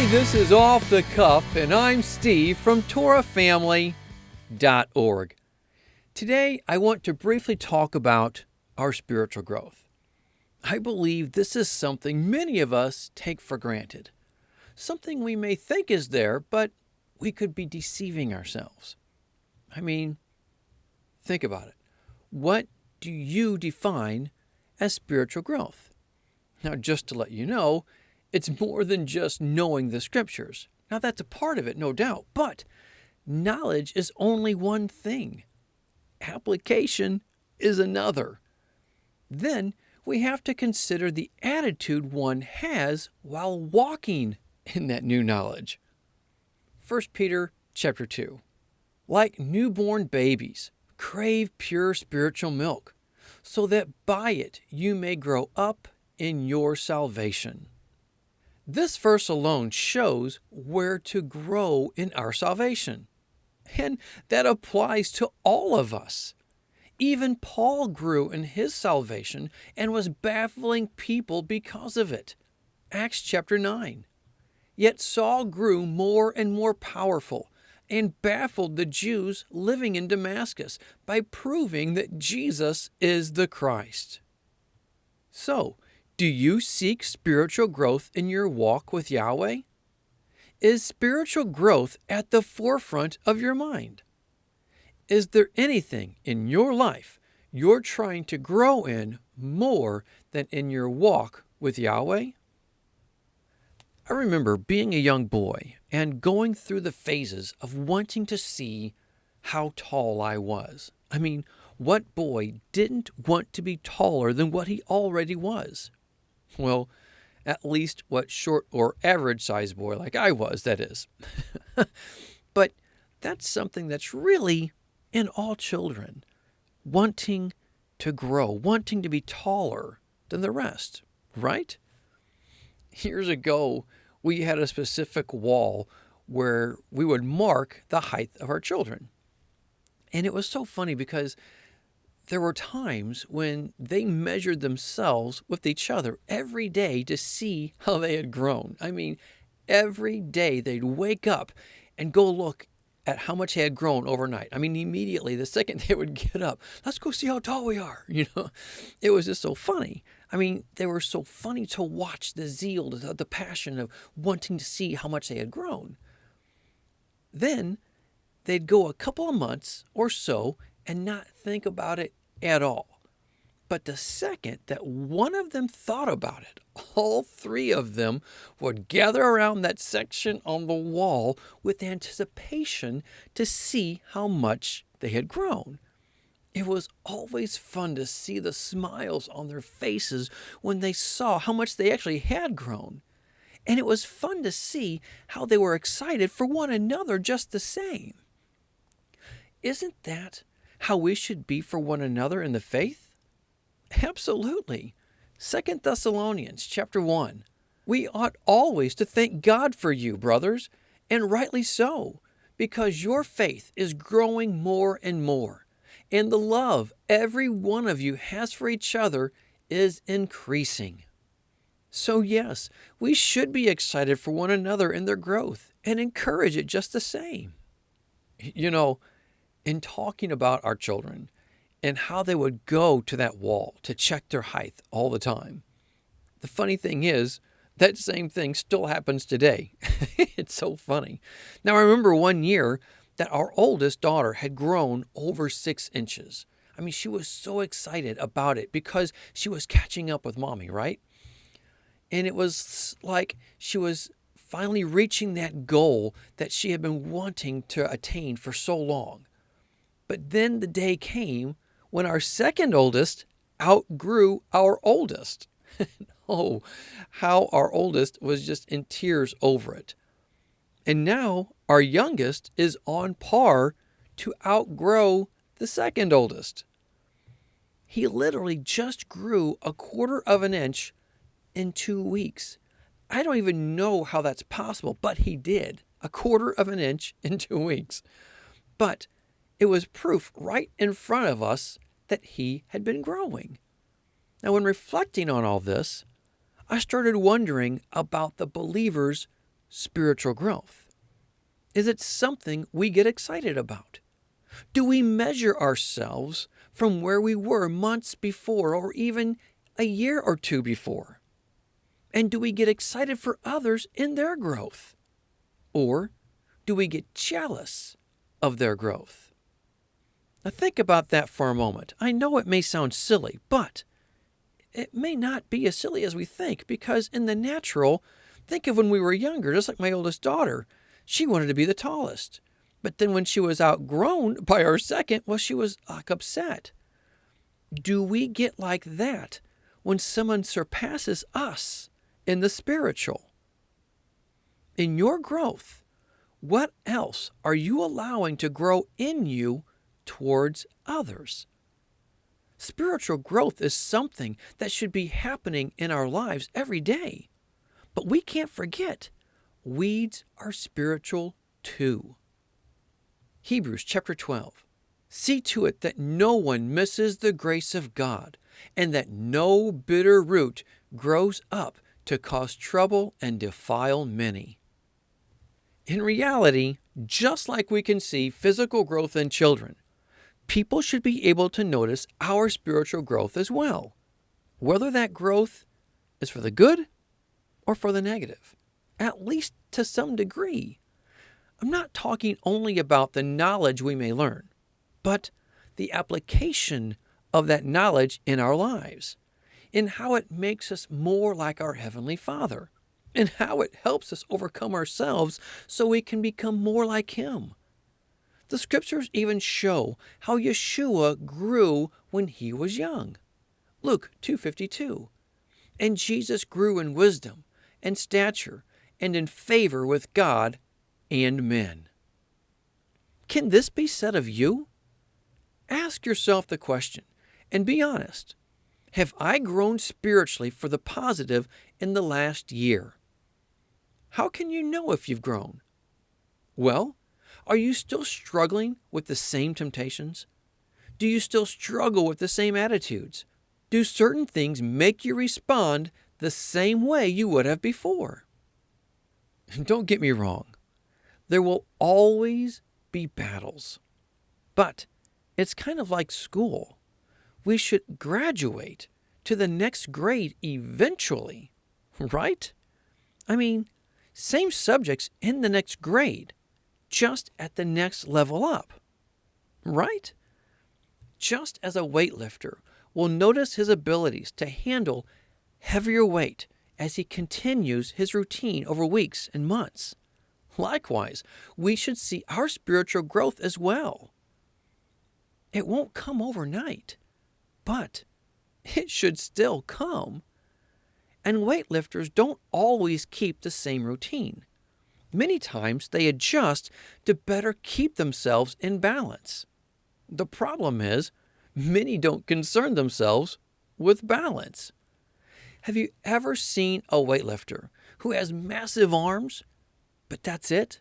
this is Off the Cuff, and I'm Steve from TorahFamily.org. Today, I want to briefly talk about our spiritual growth. I believe this is something many of us take for granted. Something we may think is there, but we could be deceiving ourselves. I mean, think about it. What do you define as spiritual growth? Now, just to let you know, it's more than just knowing the scriptures. Now, that's a part of it, no doubt, but knowledge is only one thing. Application is another. Then we have to consider the attitude one has while walking in that new knowledge. 1 Peter chapter 2. Like newborn babies, crave pure spiritual milk, so that by it you may grow up in your salvation. This verse alone shows where to grow in our salvation. And that applies to all of us. Even Paul grew in his salvation and was baffling people because of it. Acts chapter 9. Yet Saul grew more and more powerful and baffled the Jews living in Damascus by proving that Jesus is the Christ. So, do you seek spiritual growth in your walk with Yahweh? Is spiritual growth at the forefront of your mind? Is there anything in your life you're trying to grow in more than in your walk with Yahweh? I remember being a young boy and going through the phases of wanting to see how tall I was. I mean, what boy didn't want to be taller than what he already was? Well, at least what short or average size boy like I was, that is. But that's something that's really in all children, wanting to grow, wanting to be taller than the rest, right? Years ago, we had a specific wall where we would mark the height of our children. And it was so funny because there were times when they measured themselves with each other every day to see how they had grown. I mean, every day they'd wake up and go look at how much they had grown overnight. I mean, immediately, the second they would get up, let's go see how tall we are. It was just so funny. I mean, they were so funny to watch, the zeal, the passion of wanting to see how much they had grown. Then they'd go a couple of months or so and not think about it at all. But the second that one of them thought about it, all three of them would gather around that section on the wall with anticipation to see how much they had grown. It was always fun to see the smiles on their faces when they saw how much they actually had grown. And it was fun to see how they were excited for one another just the same. Isn't that how we should be for one another in the faith? Absolutely. 2 Thessalonians chapter 1. We ought always to thank God for you, brothers, and rightly so, because your faith is growing more and more, and the love every one of you has for each other is increasing. So yes, we should be excited for one another in their growth and encourage it just the same. In talking about our children and how they would go to that wall to check their height all the time, the funny thing is, that same thing still happens today. It's so funny. Now, I remember one year that our oldest daughter had grown over 6 inches. I mean, she was so excited about it because she was catching up with mommy, right? And it was like she was finally reaching that goal that she had been wanting to attain for so long. But then the day came when our second oldest outgrew our oldest. Oh, how our oldest was just in tears over it. And now our youngest is on par to outgrow the second oldest. He literally just grew 1/4 of an inch in 2 weeks. I don't even know how that's possible, but he did. 1/4 of an inch in 2 weeks. But it was proof right in front of us that he had been growing. Now, when reflecting on all this, I started wondering about the believers spiritual growth? Is it something we get excited about? Do we measure ourselves from where we were months before or even a year or two before? And do we get excited for others in their growth? Or do we get jealous of their growth? Now think about that for a moment. I know it may sound silly, but it may not be as silly as we think, because in the natural, think of when we were younger, just like my oldest daughter. She wanted to be the tallest. But then when she was outgrown by our second, well, she was upset. Do we get like that when someone surpasses us in the spiritual? In your growth, what else are you allowing to grow in you towards others? Spiritual growth is something that should be happening in our lives every day. But we can't forget, weeds are spiritual too. Hebrews chapter 12. See to it that no one misses the grace of God, and that no bitter root grows up to cause trouble and defile many. In reality, just like we can see physical growth in children, people should be able to notice our spiritual growth as well, whether that growth is for the good or for the negative, at least to some degree. I'm not talking only about the knowledge we may learn, but the application of that knowledge in our lives, in how it makes us more like our Heavenly Father, and how it helps us overcome ourselves so we can become more like Him. The scriptures even show how Yeshua grew when He was young. Luke 2:52. And Jesus grew in wisdom and stature and in favor with God and men. Can this be said of you? Ask yourself the question and be honest. Have I grown spiritually for the positive in the last year? How can you know if you've grown? Well, are you still struggling with the same temptations? Do you still struggle with the same attitudes? Do certain things make you respond the same way you would have before? Don't get me wrong. There will always be battles. But it's kind of like school. We should graduate to the next grade eventually, right? I mean, same subjects in the next grade, just at the next level up, right? Just as a weightlifter will notice his abilities to handle heavier weight as he continues his routine over weeks and months. Likewise, we should see our spiritual growth as well. It won't come overnight, but it should still come. And weightlifters don't always keep the same routine. Many times they adjust to better keep themselves in balance. The problem is, many don't concern themselves with balance. Have you ever seen a weightlifter who has massive arms, but that's it?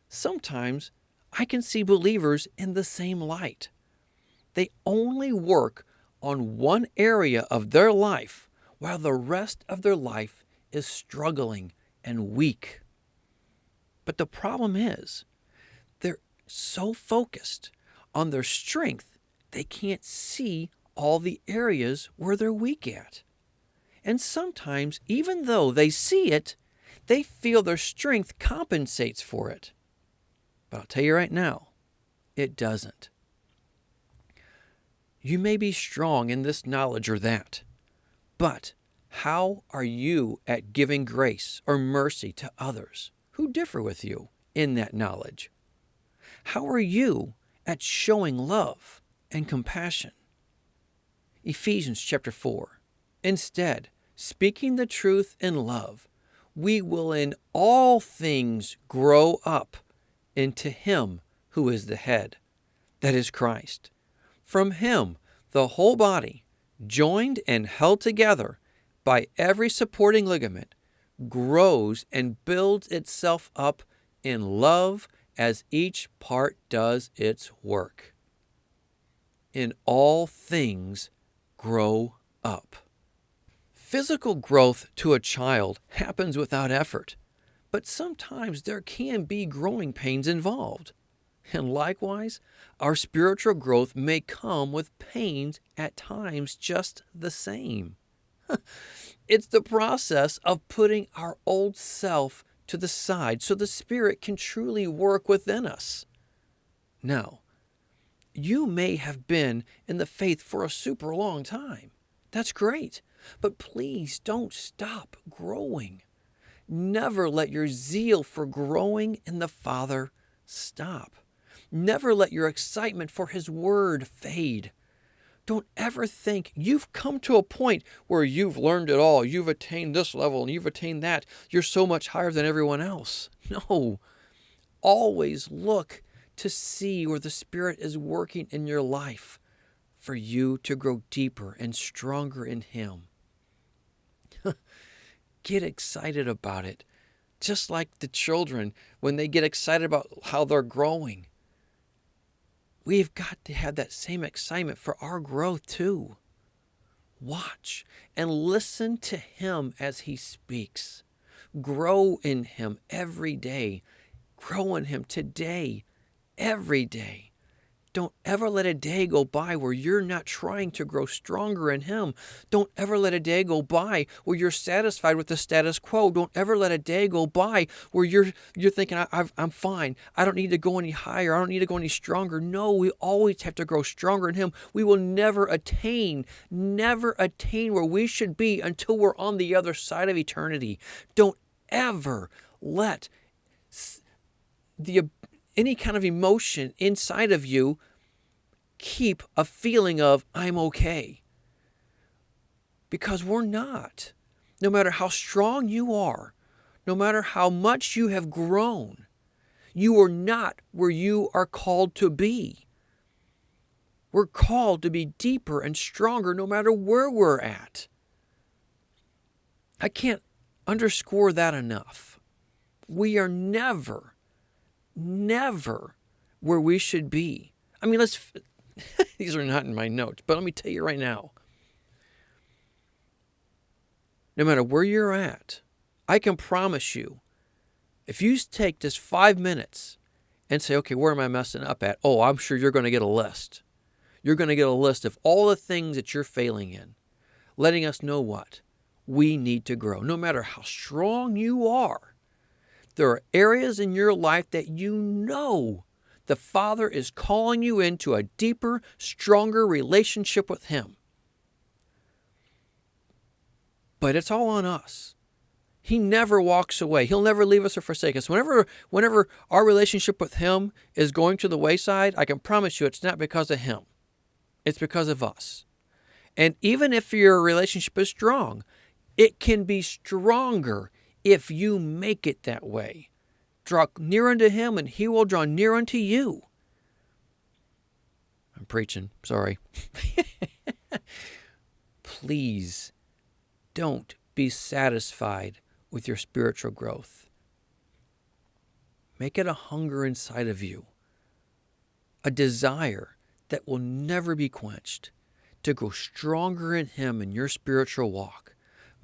Sometimes I can see believers in the same light. They only work on one area of their life while the rest of their life is struggling and weak. But the problem is, they're so focused on their strength, they can't see all the areas where they're weak at. And sometimes, even though they see it, they feel their strength compensates for it. But I'll tell you right now, it doesn't. You may be strong in this knowledge or that, but how are you at giving grace or mercy to others who differ with you in that knowledge? How are you at showing love and compassion? Ephesians chapter 4. Instead, speaking the truth in love, we will in all things grow up into Him who is the head, that is Christ. From Him, the whole body, joined and held together by every supporting ligament, grows and builds itself up in love as each part does its work. In all things, grow up. Physical growth to a child happens without effort, but sometimes there can be growing pains involved. And likewise, our spiritual growth may come with pains at times just the same. It's the process of putting our old self to the side so the Spirit can truly work within us. Now, you may have been in the faith for a super long time. That's great. But please don't stop growing. Never let your zeal for growing in the Father stop. Never let your excitement for His Word fade. Don't ever think you've come to a point where you've learned it all. You've attained this level and you've attained that. You're so much higher than everyone else. No. Always look to see where the Spirit is working in your life for you to grow deeper and stronger in Him. Get excited about it. Just like the children, when they get excited about how they're growing. We've got to have that same excitement for our growth too. Watch and listen to Him as He speaks. Grow in Him every day. Grow in Him today, every day. Don't ever let a day go by where you're not trying to grow stronger in Him. Don't ever let a day go by where you're satisfied with the status quo. Don't ever let a day go by where you're thinking, I'm fine. I don't need to go any higher. I don't need to go any stronger. No, we always have to grow stronger in Him. We will never attain where we should be until we're on the other side of eternity. Don't ever let any kind of emotion inside of you keep a feeling of, I'm okay. Because we're not. No matter how strong you are, no matter how much you have grown, you are not where you are called to be. We're called to be deeper and stronger no matter where we're at. I can't underscore that enough. We are never where we should be. I mean, these are not in my notes, but let me tell you right now. No matter where you're at, I can promise you, if you take just 5 minutes and say, okay, where am I messing up at? Oh, I'm sure you're going to get a list. You're going to get a list of all the things that you're failing in, letting us know what? We need to grow. No matter how strong you are, there are areas in your life that you know the Father is calling you into a deeper, stronger relationship with Him. But it's all on us. He never walks away. He'll never leave us or forsake us. Whenever our relationship with Him is going to the wayside, I can promise you it's not because of Him. It's because of us. And even if your relationship is strong, it can be stronger if you make it that way. Draw near unto Him and He will draw near unto you. I'm preaching, sorry. Please don't be satisfied with your spiritual growth. Make it a hunger inside of you, a desire that will never be quenched, to grow stronger in Him in your spiritual walk.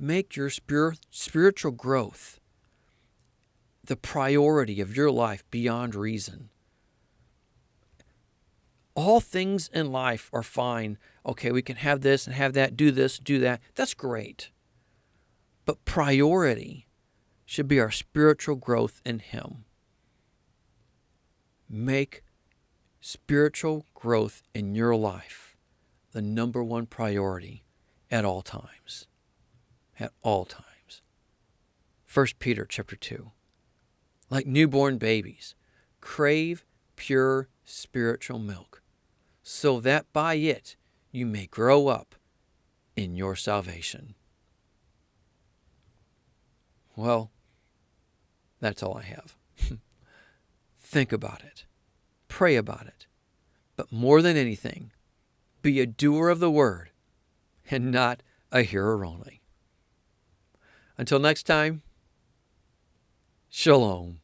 Make your spiritual growth the priority of your life beyond reason. All things in life are fine. Okay, we can have this and have that, do this, do that. That's great. But priority should be our spiritual growth in Him. Make spiritual growth in your life the number one priority at all times. At all times. 1 Peter chapter 2. Like newborn babies, crave pure spiritual milk, so that by it you may grow up in your salvation. Well, that's all I have. Think about it. Pray about it. But more than anything, be a doer of the word and not a hearer only. Until next time, shalom.